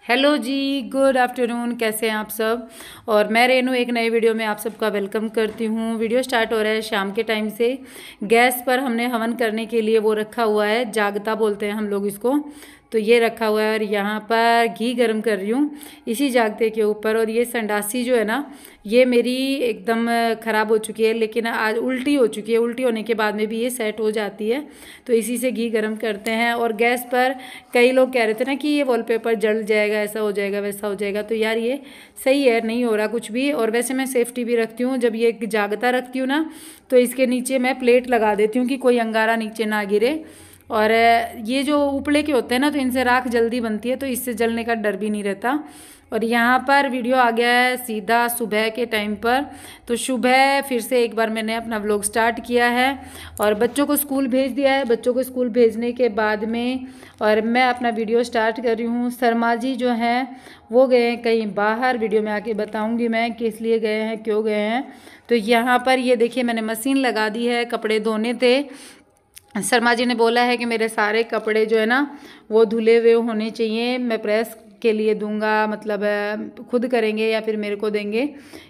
Hello जी, good afternoon. कैसे हैं आप सब। और मैं रेनू एक नए वीडियो में आप सबका वेलकम करती हूँ। वीडियो स्टार्ट हो रहा है शाम के टाइम से। गैस पर हमने हवन करने के लिए वो रखा हुआ है, जागता बोलते हैं हम लोग इसको। तो ये रखा हुआ है और यहाँ पर घी गर्म कर रही हूँ इसी जागते के ऊपर। और ये संडासी जो है ना, ये मेरी एकदम ख़राब हो चुकी है, लेकिन आज उल्टी हो चुकी है। उल्टी होने के बाद में भी ये सेट हो जाती है, तो इसी से घी गर्म करते हैं। और गैस पर कई लोग कह रहे थे ना कि ये वॉलपेपर जल जाएगा, ऐसा हो जाएगा, वैसा हो जाएगा। तो यार ये सही है, नहीं हो रहा कुछ भी। और वैसे मैं सेफ्टी भी रखती हूँ, जब ये जागता रखती हूँ ना तो इसके नीचे मैं प्लेट लगा देती हूँ कि कोई अंगारा नीचे ना गिरे। और ये जो उपले के होते हैं ना, तो इनसे राख जल्दी बनती है, तो इससे जलने का डर भी नहीं रहता। और यहाँ पर वीडियो आ गया है सीधा सुबह के टाइम पर। तो सुबह फिर से एक बार मैंने अपना व्लॉग स्टार्ट किया है और बच्चों को स्कूल भेज दिया है। बच्चों को स्कूल भेजने के बाद में और मैं अपना वीडियो स्टार्ट कर रही हूँ। शर्मा जी जो हैं वो गए हैं कहीं बाहर, वीडियो में आके बताऊँगी मैं किस लिए गए हैं, क्यों गए हैं। तो यहाँ पर ये देखिए, मैंने मशीन लगा दी है, कपड़े धोने थे। शर्मा जी ने बोला है कि मेरे सारे कपड़े जो है ना वो धुले हुए होने चाहिए, मैं प्रेस के लिए दूंगा, मतलब खुद करेंगे या फिर मेरे को देंगे।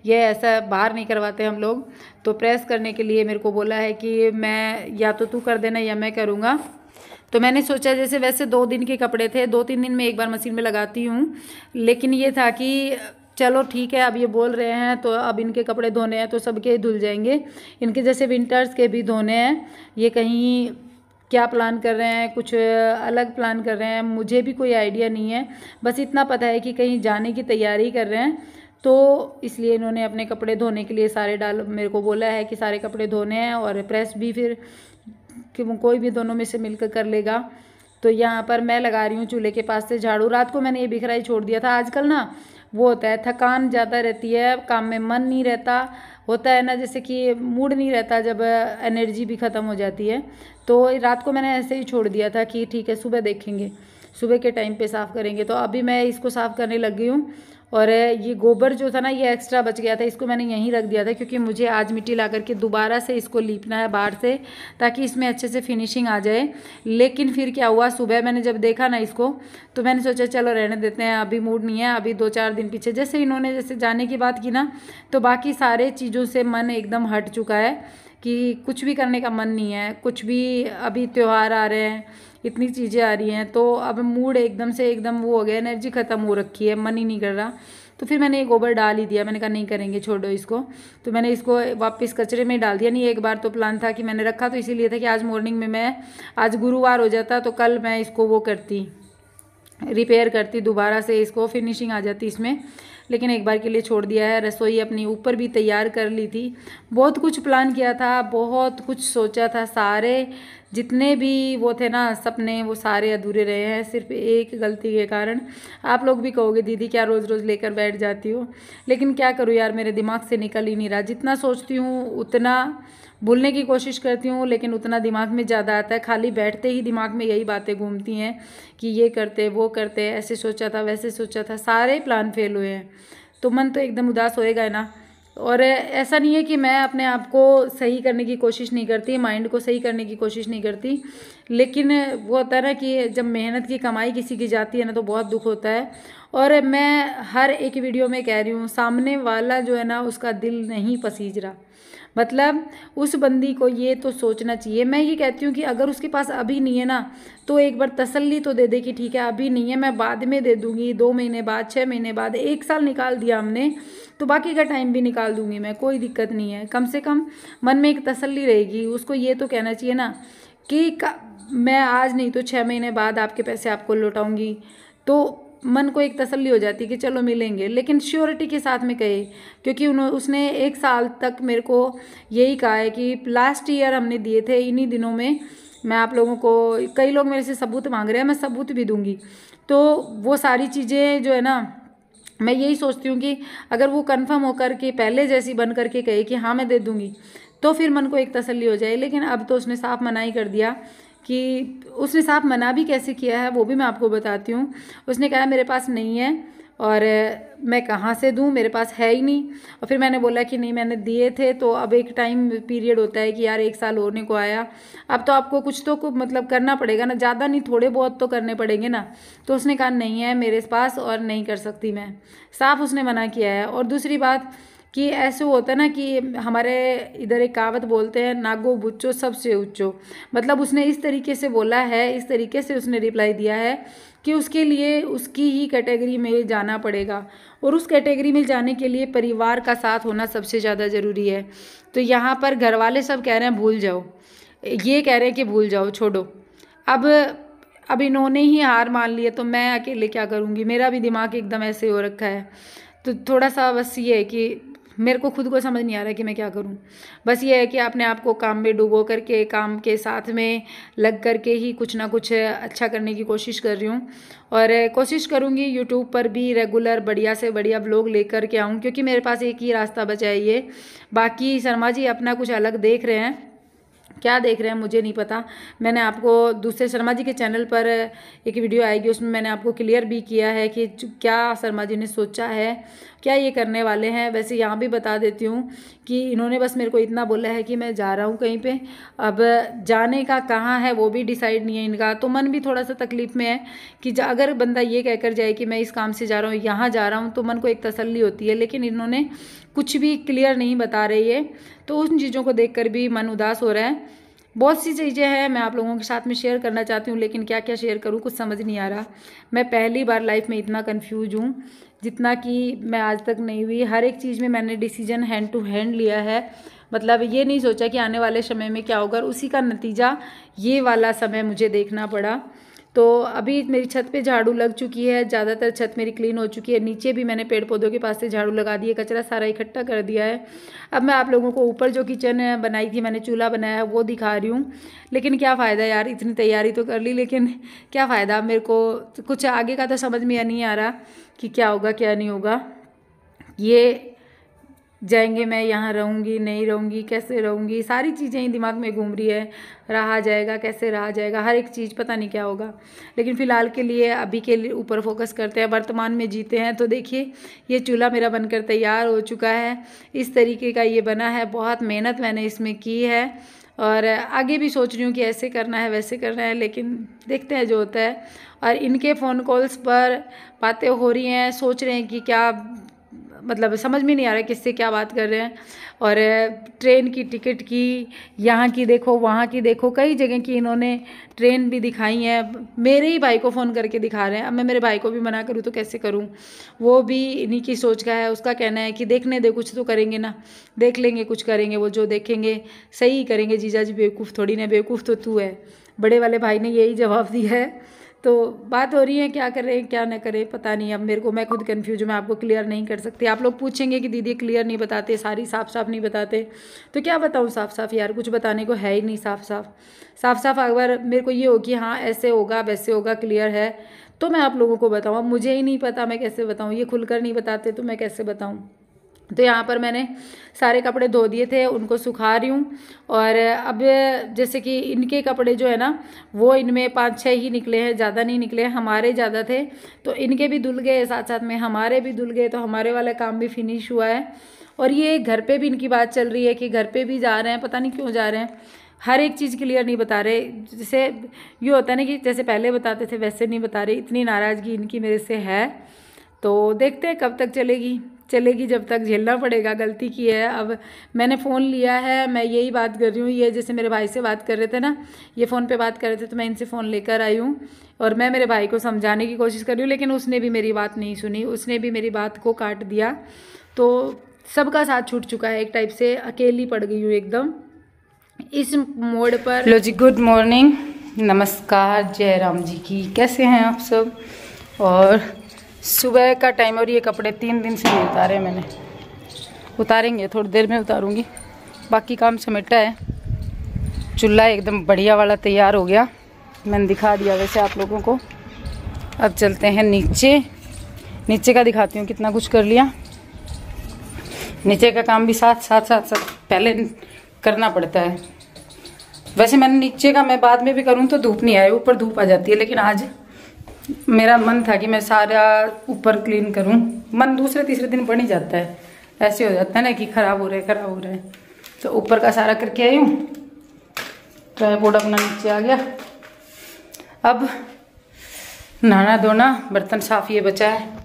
ये ऐसा बाहर नहीं करवाते हम लोग। तो प्रेस करने के लिए मेरे को बोला है कि मैं या तो तू कर देना या मैं करूँगा। तो मैंने सोचा, जैसे वैसे 2 दिन के कपड़े थे, 2-3 दिन में एक बार मशीन में लगाती हूँ, लेकिन ये था कि चलो ठीक है, अब ये बोल रहे हैं तो अब इनके कपड़े धोने हैं तो सबके धुल जाएंगे। इनके जैसे विंटर्स के भी धोने हैं। ये कहीं क्या प्लान कर रहे हैं, कुछ अलग प्लान कर रहे हैं, मुझे भी कोई आइडिया नहीं है। बस इतना पता है कि कहीं जाने की तैयारी कर रहे हैं, तो इसलिए इन्होंने अपने कपड़े धोने के लिए सारे मेरे को बोला है कि सारे कपड़े धोने हैं और प्रेस भी फिर कि कोई भी दोनों में से मिलकर कर लेगा। तो यहाँ पर मैं लगा रही हूँ चूल्हे के पास से झाड़ू। रात को मैंने ये बिखरा ही छोड़ दिया था। आजकल ना वो होता है, थकान ज़्यादा रहती है, काम में मन नहीं रहता, होता है ना, जैसे कि मूड नहीं रहता, जब एनर्जी भी ख़त्म हो जाती है। तो रात को मैंने ऐसे ही छोड़ दिया था कि ठीक है सुबह देखेंगे, सुबह के टाइम पे साफ़ करेंगे। तो अभी मैं इसको साफ़ करने लग गई हूँ। और ये गोबर जो था ना, ये एक्स्ट्रा बच गया था, इसको मैंने यहीं रख दिया था क्योंकि मुझे आज मिट्टी ला करके दोबारा से इसको लीपना है बाहर से, ताकि इसमें अच्छे से फिनिशिंग आ जाए। लेकिन फिर क्या हुआ, सुबह मैंने जब देखा ना इसको, तो मैंने सोचा चलो रहने देते हैं, अभी मूड नहीं है। अभी 2-4 दिन पीछे जैसे इन्होंने जैसे जाने की बात की ना, तो बाकी सारे चीज़ों से मन एकदम हट चुका है कि कुछ भी करने का मन नहीं है। कुछ भी, अभी त्यौहार आ रहे हैं, इतनी चीज़ें आ रही हैं, तो अब मूड एकदम से एकदम वो हो गया, एनर्जी ख़त्म हो रखी है, मन ही नहीं कर रहा। तो फिर मैंने ये गोबर डाल ही दिया, मैंने कहा नहीं करेंगे, छोड़ो इसको। तो मैंने इसको वापस कचरे में डाल दिया। नहीं, एक बार तो प्लान था कि मैंने रखा तो इसीलिए था कि आज मॉर्निंग में मैं, आज गुरुवार हो जाता तो कल मैं इसको वो करती, रिपेयर करती दोबारा से, इसको फिनिशिंग आ जाती इसमें। लेकिन एक बार के लिए छोड़ दिया है। रसोई अपनी ऊपर भी तैयार कर ली थी, बहुत कुछ प्लान किया था, बहुत कुछ सोचा था, सारे जितने भी वो थे ना सपने, वो सारे अधूरे रहे हैं सिर्फ एक गलती के कारण। आप लोग भी कहोगे दीदी क्या रोज़ रोज़ लेकर बैठ जाती हो, लेकिन क्या करूँ यार, मेरे दिमाग से निकल ही नहीं रहा। जितना सोचती हूँ उतना भूलने की कोशिश करती हूँ, लेकिन उतना दिमाग में ज़्यादा आता है। खाली बैठते ही दिमाग में यही बातें घूमती हैं कि ये करते, वो करते, ऐसे सोचा था, वैसे सोचा था, सारे प्लान फेल हुए हैं। तो मन तो एकदम उदास होएगा ना। और ऐसा नहीं है कि मैं अपने आप को सही करने की कोशिश नहीं करती, माइंड को सही करने की कोशिश नहीं करती, लेकिन वो होता है ना कि जब मेहनत की कमाई किसी की जाती है ना, तो बहुत दुख होता है। और मैं हर एक वीडियो में कह रही हूँ, सामने वाला जो है ना उसका दिल नहीं पसीज रहा, मतलब उस बंदी को ये तो सोचना चाहिए। मैं ये कहती हूँ कि अगर उसके पास अभी नहीं है ना, तो एक बार तसल्ली तो दे दे कि ठीक है अभी नहीं है, मैं बाद में दे दूँगी, 2 महीने बाद, 6 महीने बाद, 1 साल निकाल दिया हमने तो बाकी का टाइम भी निकाल दूँगी मैं, कोई दिक्कत नहीं है। कम से कम मन में एक तसल्ली रहेगी। उसको ये तो कहना चाहिए ना कि मैं आज नहीं तो 6 महीने बाद आपके पैसे आपको लौटाऊँगी, तो मन को एक तसल्ली हो जाती है कि चलो मिलेंगे। लेकिन श्योरिटी के साथ में कहे, क्योंकि उसने 1 साल तक मेरे को यही कहा है कि लास्ट ईयर हमने दिए थे इन्हीं दिनों में। मैं आप लोगों को, कई लोग मेरे से सबूत मांग रहे हैं, मैं सबूत भी दूंगी। तो वो सारी चीज़ें जो है ना, मैं यही सोचती हूँ कि अगर वो कंफर्म होकर के पहले जैसी बन करके कहे कि हाँ मैं दे दूँगी, तो फिर मन को एक तसल्ली हो जाए। लेकिन अब तो उसने साफ मना ही कर दिया। कि उसने साफ मना भी कैसे किया है वो भी मैं आपको बताती हूँ। उसने कहा मेरे पास नहीं है, और मैं कहाँ से दूँ, मेरे पास है ही नहीं। और फिर मैंने बोला कि नहीं मैंने दिए थे, तो अब एक टाइम पीरियड होता है कि यार 1 साल होने को आया, अब तो आपको कुछ तो मतलब करना पड़ेगा ना, ज़्यादा नहीं थोड़े बहुत तो करने पड़ेंगे ना। तो उसने कहा नहीं है मेरे पास और नहीं कर सकती मैं, साफ उसने मना किया है। और दूसरी बात कि ऐसे होता है ना कि हमारे इधर एक कहावत बोलते हैं, नागो बुच्चो सबसे ऊंचो, मतलब उसने इस तरीके से बोला है, इस तरीके से उसने रिप्लाई दिया है कि उसके लिए उसकी ही कैटेगरी में जाना पड़ेगा, और उस कैटेगरी में जाने के लिए परिवार का साथ होना सबसे ज़्यादा ज़रूरी है। तो यहाँ पर घर वाले सब कह रहे हैं भूल जाओ, ये कह रहे हैं कि भूल जाओ, छोड़ो। अब इन्होंने ही हार मान ली है, तो मैं अकेले क्या करूँगी, मेरा भी दिमाग एकदम ऐसे हो रखा है। तो थोड़ा सा बस ये है कि मेरे को खुद को समझ नहीं आ रहा है कि मैं क्या करूं। बस ये है कि अपने आप को काम में डुबो करके, काम के साथ में लग करके ही कुछ ना कुछ अच्छा करने की कोशिश कर रही हूं। और कोशिश करूंगी यूट्यूब पर भी रेगुलर बढ़िया से बढ़िया व्लॉग लेकर के आऊं, क्योंकि मेरे पास एक ही रास्ता बचा है ये। बाकी शर्मा जी अपना कुछ अलग देख रहे हैं, क्या देख रहे हैं मुझे नहीं पता। मैंने आपको दूसरे शर्मा जी के चैनल पर एक वीडियो आएगी, उसमें मैंने आपको क्लियर भी किया है कि क्या शर्मा जी ने सोचा है, क्या ये करने वाले हैं। वैसे यहाँ भी बता देती हूँ कि इन्होंने बस मेरे को इतना बोला है कि मैं जा रहा हूँ कहीं पे, अब जाने का कहाँ है वो भी डिसाइड नहीं है इनका। तो मन भी थोड़ा सा तकलीफ में है कि अगर बंदा ये कहकर जाए कि मैं इस काम से जा रहा हूँ, यहाँ जा रहा हूँ, तो मन को एक तसल्ली होती है। लेकिन इन्होंने कुछ भी क्लियर नहीं बता रही है, तो उन चीज़ों को देख कर भी मन उदास हो रहा है। बहुत सी चीज़ें हैं मैं आप लोगों के साथ में शेयर करना चाहती हूँ, लेकिन क्या क्या शेयर करूँ कुछ समझ नहीं आ रहा। मैं पहली बार लाइफ में इतना कंफ्यूज हूँ जितना कि मैं आज तक नहीं हुई। हर एक चीज़ में मैंने डिसीजन हैंड टू हैंड लिया है, मतलब ये नहीं सोचा कि आने वाले समय में क्या होगा, और उसी का नतीजा ये वाला समय मुझे देखना पड़ा। तो अभी मेरी छत पे झाड़ू लग चुकी है, ज़्यादातर छत मेरी क्लीन हो चुकी है। नीचे भी मैंने पेड़ पौधों के पास से झाड़ू लगा दिए, कचरा सारा इकट्ठा कर दिया है। अब मैं आप लोगों को ऊपर जो किचन बनाई थी, मैंने चूल्हा बनाया है, वो दिखा रही हूँ। लेकिन क्या फ़ायदा यार, इतनी तैयारी तो कर ली, लेकिन क्या फ़ायदा, मेरे को कुछ आगे का तो समझ में नहीं आ रहा कि क्या होगा क्या नहीं होगा। ये जाएंगे, मैं यहाँ रहूँगी नहीं रहूँगी, कैसे रहूँगी, सारी चीज़ें ही दिमाग में घूम रही है। रहा जाएगा कैसे, रहा जाएगा, हर एक चीज़ पता नहीं क्या होगा। लेकिन फ़िलहाल के लिए अभी के लिए ऊपर फोकस करते हैं, वर्तमान में जीते हैं। तो देखिए ये चूल्हा मेरा बनकर तैयार हो चुका है, इस तरीके का ये बना है। बहुत मेहनत मैंने इसमें की है, और आगे भी सोच रही हूँ कि ऐसे करना है वैसे करना है, लेकिन देखते हैं जो होता है। और इनके फ़ोन कॉल्स पर बातें हो रही हैं, सोच रहे हैं कि क्या, मतलब समझ में नहीं आ रहा है किससे क्या बात कर रहे हैं। और ट्रेन की टिकट की, यहाँ की देखो वहाँ की देखो, कई जगह की इन्होंने ट्रेन भी दिखाई है। मेरे ही भाई को फ़ोन करके दिखा रहे हैं। अब मैं मेरे भाई को भी मना करूँ तो कैसे करूँ, वो भी इन्हीं की सोच का है। उसका कहना है कि देखने दे, कुछ तो करेंगे ना, देख लेंगे, कुछ करेंगे, वो जो देखेंगे सही करेंगे। जीजा जी बेवकूफ़ थोड़ी ना, बेवकूफ़ तो तू है, बड़े वाले भाई ने यही जवाब दिया है। तो बात हो रही है क्या करें क्या न करें पता नहीं। अब मेरे को, मैं खुद कंफ्यूज हूँ, मैं आपको क्लियर नहीं कर सकती। आप लोग पूछेंगे कि दीदी क्लियर नहीं बताते, सारी साफ साफ नहीं बताते, तो क्या बताऊँ साफ साफ यार, कुछ बताने को है ही नहीं साफ साफ। अगर मेरे को ये हो कि हाँ ऐसे होगा वैसे होगा, क्लियर है, तो मैं आप लोगों को बताऊँ। अब मुझे ही नहीं पता, मैं कैसे बताऊँ, ये खुलकर नहीं बताते तो मैं कैसे बताऊँ। तो यहाँ पर मैंने सारे कपड़े धो दिए थे, उनको सुखा रही हूँ। और अब जैसे कि इनके कपड़े जो है ना, वो इनमें 5-6 ही निकले हैं, ज़्यादा नहीं निकले हैं। हमारे ज़्यादा थे तो इनके भी धुल गए, साथ साथ में हमारे भी धुल गए, तो हमारे वाला काम भी फिनिश हुआ है। और ये घर पे भी इनकी बात चल रही है कि घर पे भी जा रहे हैं, पता नहीं क्यों जा रहे हैं, हर एक चीज़ क्लियर नहीं बता रहे। जैसे ये होता है ना कि जैसे पहले बताते थे वैसे नहीं बता रहे। इतनी नाराज़गी इनकी मेरे से है, तो देखते हैं कब तक चलेगी, जब तक झेलना पड़ेगा। गलती की है। अब मैंने फ़ोन लिया है, मैं यही बात कर रही हूँ। ये जैसे मेरे भाई से बात कर रहे थे ना, ये फ़ोन पे बात कर रहे थे, तो मैं इनसे फ़ोन लेकर आई हूँ और मैं मेरे भाई को समझाने की कोशिश कर रही हूँ, लेकिन उसने भी मेरी बात नहीं सुनी, उसने भी मेरी बात को काट दिया। तो सबका साथ छूट चुका है, एक टाइप से अकेली पड़ गई हूँ एकदम इस मोड़ पर। लो जी, गुड मॉर्निंग, नमस्कार, जय राम जी की। कैसे हैं आप सब? और सुबह का टाइम, और ये कपड़े 3 दिन से नहीं उतारे मैंने, उतारेंगे थोड़ी देर में उतारूंगी। बाकी काम समेटा है। चूल्हा एकदम बढ़िया वाला तैयार हो गया, मैंने दिखा दिया वैसे आप लोगों को। अब चलते हैं नीचे का दिखाती हूँ कितना कुछ कर लिया। नीचे का काम भी साथ पहले करना पड़ता है। वैसे मैंने नीचे का, मैं बाद में भी करूँ तो धूप नहीं आए, ऊपर धूप आ जाती है, लेकिन आज मेरा मन था कि मैं सारा ऊपर क्लीन करूं। मन दूसरे तीसरे दिन बन ही जाता है, ऐसे हो जाता है ना कि खराब हो रहा है। तो ऊपर का सारा करके आई हूँ। ट्राइपॉड अपना नीचे आ गया। अब नहाना धोना, बर्तन साफ ये बचा है।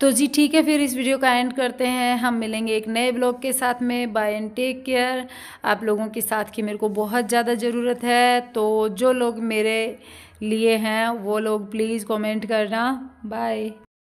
तो जी ठीक है, फिर इस वीडियो का एंड करते हैं। हम मिलेंगे एक नए ब्लॉग के साथ में। Bye and take care. आप लोगों के साथ की मेरे को बहुत ज़्यादा ज़रूरत है, तो जो लोग मेरे लिए हैं वो लोग प्लीज़ कमेंट करना। बाय।